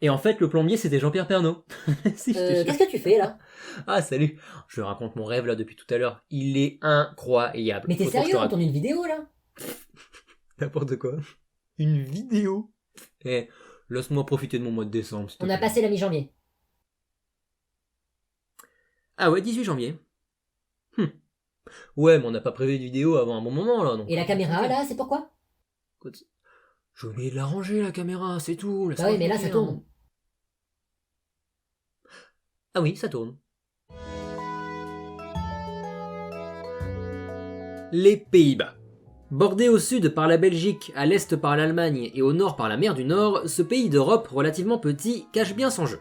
Et en fait, le plombier, c'était Jean-Pierre Pernaut. Si, je te jure. Qu'est-ce que tu fais là? Ah, salut. Je raconte mon rêve là depuis tout à l'heure. Il est incroyable. Mais t'es Faut trop que je sérieux, te on raconte. tourne une vidéo là? N'importe quoi. Une vidéo. Eh, laisse-moi profiter de mon mois de décembre, s'il te On a plaît. passé la mi-janvier. Ah ouais, 18 janvier. Hum. Ouais, mais on n'a pas prévu de vidéo avant un bon moment là, donc. Et la caméra Tranquille. là, c'est pourquoi? Écoute, j'ai oublié de la ranger la caméra, c'est tout. Bah Laisse-moi oui, mais là ça tranquille, tourne. hein. Ah oui, ça tourne. Les Pays-Bas. Bordé au sud par la Belgique, à l'est par l'Allemagne et au nord par la mer du Nord, ce pays d'Europe relativement petit cache bien son jeu.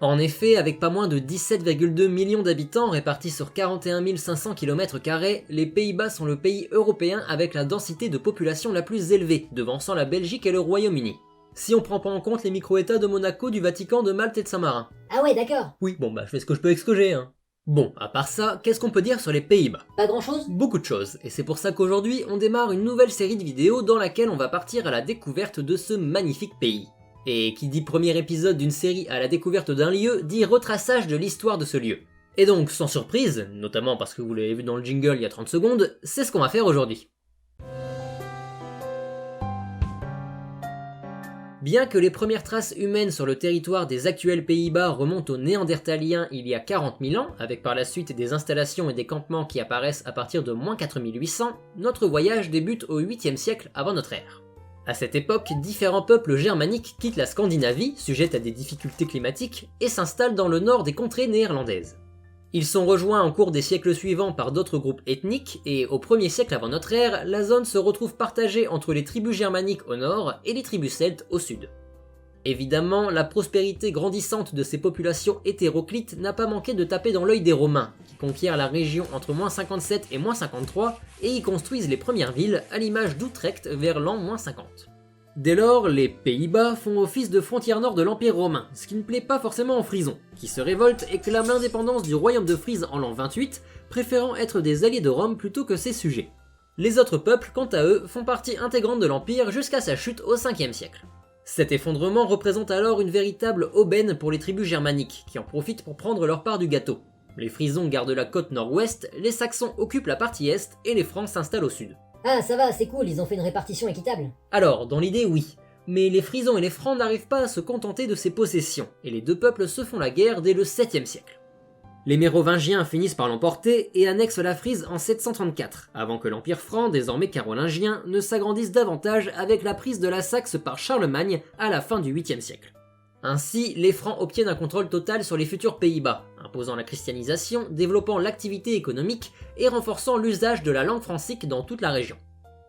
En effet, avec pas moins de 17,2 millions d'habitants répartis sur 41 500 km², les Pays-Bas sont le pays européen avec la densité de population la plus élevée, devançant la Belgique et le Royaume-Uni. Si on prend pas en compte les micro-états de Monaco, du Vatican, de Malte et de Saint-Marin. Ah ouais, d'accord. Oui, bon bah je fais ce que je peux avec ce que j'ai, hein. Bon, à part ça, qu'est-ce qu'on peut dire sur les Pays-Bas? Pas grand chose? Beaucoup de choses, et c'est pour ça qu'aujourd'hui on démarre une nouvelle série de vidéos dans laquelle on va partir à la découverte de ce magnifique pays. Et qui dit premier épisode d'une série à la découverte d'un lieu, dit retraçage de l'histoire de ce lieu. Et donc, sans surprise, notamment parce que vous l'avez vu dans le jingle il y a 30 secondes, c'est ce qu'on va faire aujourd'hui. Bien que les premières traces humaines sur le territoire des actuels Pays-Bas remontent aux Néandertaliens il y a 40 000 ans, avec par la suite des installations et des campements qui apparaissent à partir de moins 4800, notre voyage débute au 8e siècle avant notre ère. À cette époque, différents peuples germaniques quittent la Scandinavie, sujette à des difficultés climatiques, et s'installent dans le nord des contrées néerlandaises. Ils sont rejoints au cours des siècles suivants par d'autres groupes ethniques, et au 1er siècle avant notre ère, la zone se retrouve partagée entre les tribus germaniques au nord et les tribus celtes au sud. Évidemment, la prospérité grandissante de ces populations hétéroclites n'a pas manqué de taper dans l'œil des Romains, qui conquièrent la région entre moins 57 et moins 53, et y construisent les premières villes, à l'image d'Utrecht vers l'an moins 50. Dès lors, les Pays-Bas font office de frontière nord de l'Empire romain, ce qui ne plaît pas forcément aux Frisons, qui se révoltent et clament l'indépendance du royaume de Frise en l'an 28, préférant être des alliés de Rome plutôt que ses sujets. Les autres peuples, quant à eux, font partie intégrante de l'Empire jusqu'à sa chute au 5e siècle. Cet effondrement représente alors une véritable aubaine pour les tribus germaniques, qui en profitent pour prendre leur part du gâteau. Les Frisons gardent la côte nord-ouest, les Saxons occupent la partie est, et les Francs s'installent au sud. Ah ça va, c'est cool, ils ont fait une répartition équitable. Alors, dans l'idée, oui. Mais les Frisons et les Francs n'arrivent pas à se contenter de ces possessions, et les deux peuples se font la guerre dès le 7e siècle. Les Mérovingiens finissent par l'emporter et annexent la Frise en 734, avant que l'Empire franc, désormais carolingien, ne s'agrandisse davantage avec la prise de la Saxe par Charlemagne à la fin du 8e siècle. Ainsi, les Francs obtiennent un contrôle total sur les futurs Pays-Bas, imposant la christianisation, développant l'activité économique et renforçant l'usage de la langue francique dans toute la région.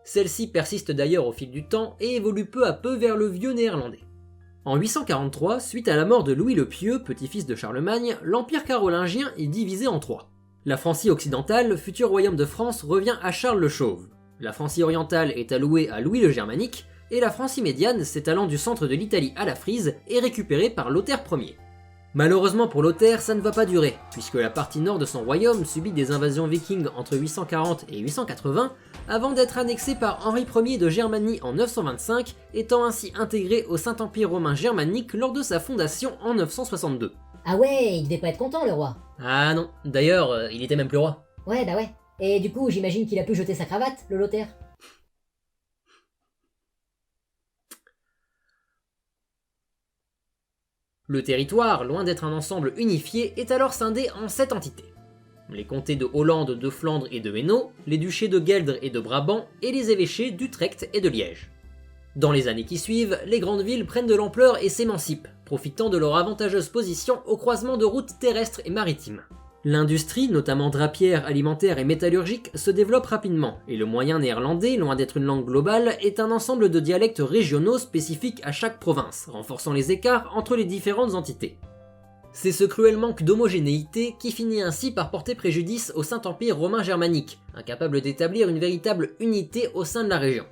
Celle-ci persiste d'ailleurs au fil du temps et évolue peu à peu vers le vieux néerlandais. En 843, suite à la mort de Louis le Pieux, petit-fils de Charlemagne, l'Empire carolingien est divisé en trois. La Francie occidentale, futur royaume de France, revient à Charles le Chauve. La Francie orientale est allouée à Louis le Germanique, et la Francie médiane, s'étalant du centre de l'Italie à la Frise, est récupérée par Lothaire Ier. Malheureusement pour Lothaire, ça ne va pas durer, puisque la partie nord de son royaume subit des invasions vikings entre 840 et 880, avant d'être annexée par Henri Ier de Germanie en 925, étant ainsi intégrée au Saint-Empire romain germanique lors de sa fondation en 962. Ah ouais, il devait pas être content le roi. Ah non, d'ailleurs, il était même plus roi. Ouais, bah ouais. Et du coup, j'imagine qu'il a pu jeter sa cravate, le Lothaire. Le territoire, loin d'être un ensemble unifié, est alors scindé en 7 entités. Les comtés de Hollande, de Flandre et de Hainaut, les duchés de Gueldre et de Brabant, et les évêchés d'Utrecht et de Liège. Dans les années qui suivent, les grandes villes prennent de l'ampleur et s'émancipent, profitant de leur avantageuse position au croisement de routes terrestres et maritimes. L'industrie, notamment drapière, alimentaire et métallurgique, se développe rapidement, et le moyen néerlandais, loin d'être une langue globale, est un ensemble de dialectes régionaux spécifiques à chaque province, renforçant les écarts entre les différentes entités. C'est ce cruel manque d'homogénéité qui finit ainsi par porter préjudice au Saint-Empire romain germanique, incapable d'établir une véritable unité au sein de la région.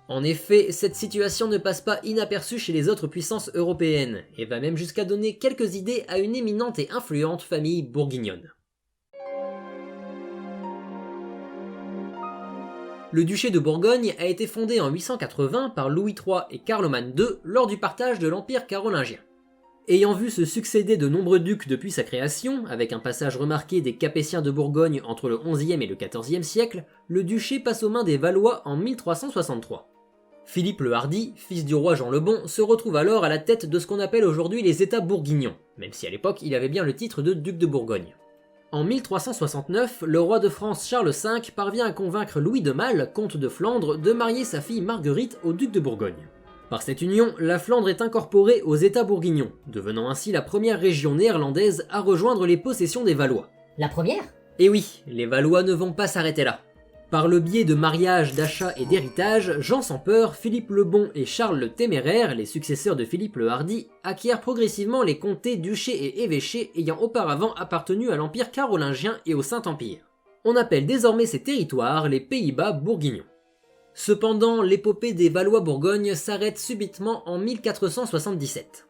En effet, cette situation ne passe pas inaperçue chez les autres puissances européennes, et va même jusqu'à donner quelques idées à une éminente et influente famille bourguignonne. Le duché de Bourgogne a été fondé en 880 par Louis III et Carloman II lors du partage de l'Empire carolingien. Ayant vu se succéder de nombreux ducs depuis sa création, avec un passage remarqué des Capétiens de Bourgogne entre le XIe et le XIVe siècle, le duché passe aux mains des Valois en 1363. Philippe le Hardi, fils du roi Jean le Bon, se retrouve alors à la tête de ce qu'on appelle aujourd'hui les États bourguignons, même si à l'époque il avait bien le titre de duc de Bourgogne. En 1369, le roi de France Charles V parvient à convaincre Louis de Malle, comte de Flandre, de marier sa fille Marguerite au duc de Bourgogne. Par cette union, la Flandre est incorporée aux États bourguignons, devenant ainsi la première région néerlandaise à rejoindre les possessions des Valois. La première? Et oui, les Valois ne vont pas s'arrêter là. Par le biais de mariages, d'achats et d'héritages, Jean sans peur, Philippe le Bon et Charles le Téméraire, les successeurs de Philippe le Hardi, acquièrent progressivement les comtés, duchés et évêchés ayant auparavant appartenu à l'Empire carolingien et au Saint-Empire. On appelle désormais ces territoires les Pays-Bas bourguignons. Cependant, l'épopée des Valois-Bourgogne s'arrête subitement en 1477.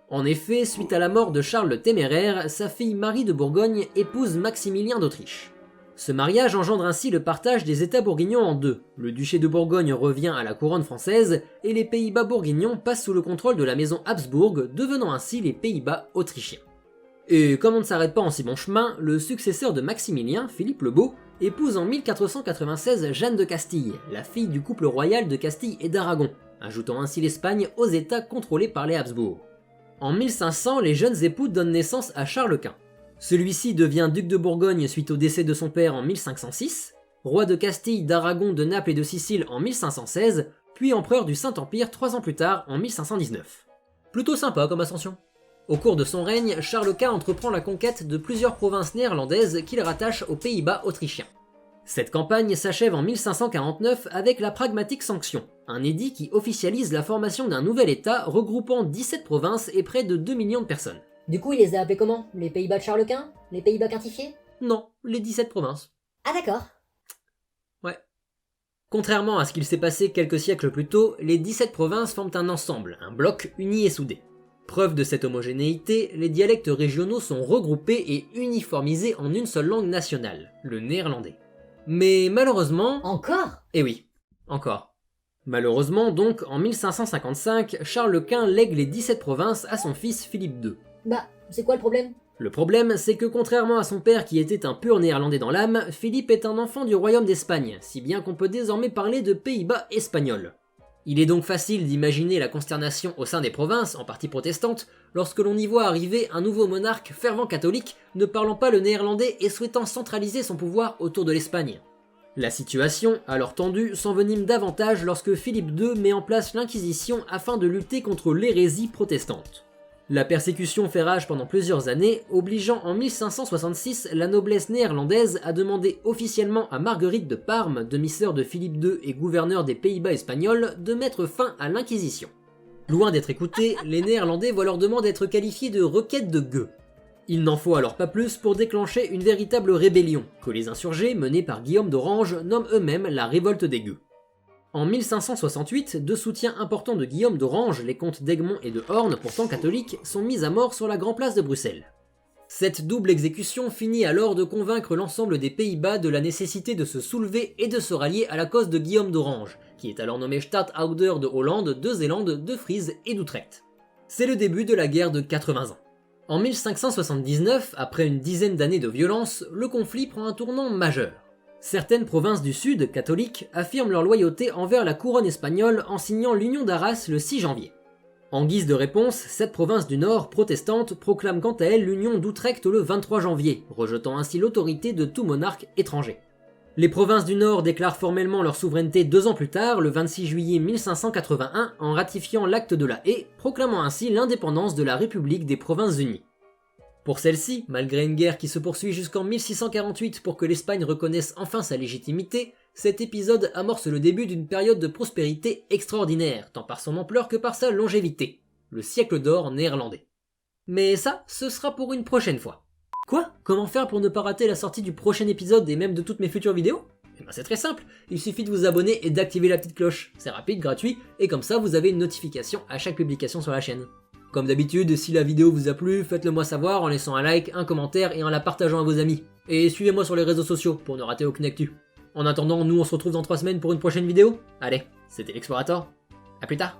En effet, suite à la mort de Charles le Téméraire, sa fille Marie de Bourgogne épouse Maximilien d'Autriche. Ce mariage engendre ainsi le partage des États bourguignons en deux. Le duché de Bourgogne revient à la couronne française et les Pays-Bas bourguignons passent sous le contrôle de la maison Habsbourg, devenant ainsi les Pays-Bas autrichiens. Et comme on ne s'arrête pas en si bon chemin, le successeur de Maximilien, Philippe le Beau, épouse en 1496 Jeanne de Castille, la fille du couple royal de Castille et d'Aragon, ajoutant ainsi l'Espagne aux États contrôlés par les Habsbourg. En 1500, les jeunes époux donnent naissance à Charles Quint. Celui-ci devient duc de Bourgogne suite au décès de son père en 1506, roi de Castille, d'Aragon, de Naples et de Sicile en 1516, puis empereur du Saint-Empire 3 ans plus tard en 1519. Plutôt sympa comme ascension. Au cours de son règne, Charles Quint entreprend la conquête de plusieurs provinces néerlandaises qu'il rattache aux Pays-Bas autrichiens. Cette campagne s'achève en 1549 avec la Pragmatique Sanction, un édit qui officialise la formation d'un nouvel État regroupant 17 provinces et près de 2 millions de personnes. Du coup, il les a appelés comment? Les Pays-Bas de Charles Quint? Les Pays-Bas quintifiés? Non, les 17 provinces. Ah d'accord. Ouais. Contrairement à ce qu'il s'est passé quelques siècles plus tôt, les 17 provinces forment un ensemble, un bloc uni et soudé. Preuve de cette homogénéité, les dialectes régionaux sont regroupés et uniformisés en une seule langue nationale, le néerlandais. Mais malheureusement... Encore? Eh oui, encore. Malheureusement donc, en 1555, Charles Quint lègue les 17 provinces à son fils Philippe II. Bah, c'est quoi le problème? Le problème, c'est que contrairement à son père qui était un pur néerlandais dans l'âme, Philippe est un enfant du royaume d'Espagne, si bien qu'on peut désormais parler de Pays-Bas espagnols. Il est donc facile d'imaginer la consternation au sein des provinces, en partie protestantes, lorsque l'on y voit arriver un nouveau monarque fervent catholique, ne parlant pas le néerlandais et souhaitant centraliser son pouvoir autour de l'Espagne. La situation, alors tendue, s'envenime davantage lorsque Philippe II met en place l'Inquisition afin de lutter contre l'hérésie protestante. La persécution fait rage pendant plusieurs années, obligeant en 1566 la noblesse néerlandaise à demander officiellement à Marguerite de Parme, demi-sœur de Philippe II et gouverneur des Pays-Bas espagnols, de mettre fin à l'Inquisition. Loin d'être écoutés, les Néerlandais voient leur demande être qualifiée de requête de gueux. Il n'en faut alors pas plus pour déclencher une véritable rébellion, que les insurgés, menés par Guillaume d'Orange, nomment eux-mêmes la révolte des gueux. En 1568, deux soutiens importants de Guillaume d'Orange, les comtes d'Egmont et de Horn, pourtant catholiques, sont mis à mort sur la Grand Place de Bruxelles. Cette double exécution finit alors de convaincre l'ensemble des Pays-Bas de la nécessité de se soulever et de se rallier à la cause de Guillaume d'Orange, qui est alors nommé Stadhouder de Hollande, de Zélande, de Frise et d'Utrecht. C'est le début de la guerre de 80 ans. En 1579, après une dizaine d'années de violence, le conflit prend un tournant majeur. Certaines provinces du Sud, catholiques, affirment leur loyauté envers la couronne espagnole en signant l'Union d'Arras le 6 janvier. En guise de réponse, cette province du Nord, protestante, proclame quant à elle l'Union d'Utrecht le 23 janvier, rejetant ainsi l'autorité de tout monarque étranger. Les provinces du Nord déclarent formellement leur souveraineté 2 ans plus tard, le 26 juillet 1581, en ratifiant l'acte de la Haye, proclamant ainsi l'indépendance de la République des Provinces-Unies. Pour celle-ci, malgré une guerre qui se poursuit jusqu'en 1648 pour que l'Espagne reconnaisse enfin sa légitimité, cet épisode amorce le début d'une période de prospérité extraordinaire, tant par son ampleur que par sa longévité, le siècle d'or néerlandais. Mais ça, ce sera pour une prochaine fois. Quoi? Comment faire pour ne pas rater la sortie du prochain épisode et même de toutes mes futures vidéos? Eh ben c'est très simple, il suffit de vous abonner et d'activer la petite cloche. C'est rapide, gratuit, et comme ça vous avez une notification à chaque publication sur la chaîne. Comme d'habitude, si la vidéo vous a plu, faites-le moi savoir en laissant un like, un commentaire et en la partageant à vos amis. Et suivez-moi sur les réseaux sociaux pour ne rater aucune actu. En attendant, nous on se retrouve dans 3 semaines pour une prochaine vidéo. Allez, c'était l'Explorator, à plus tard.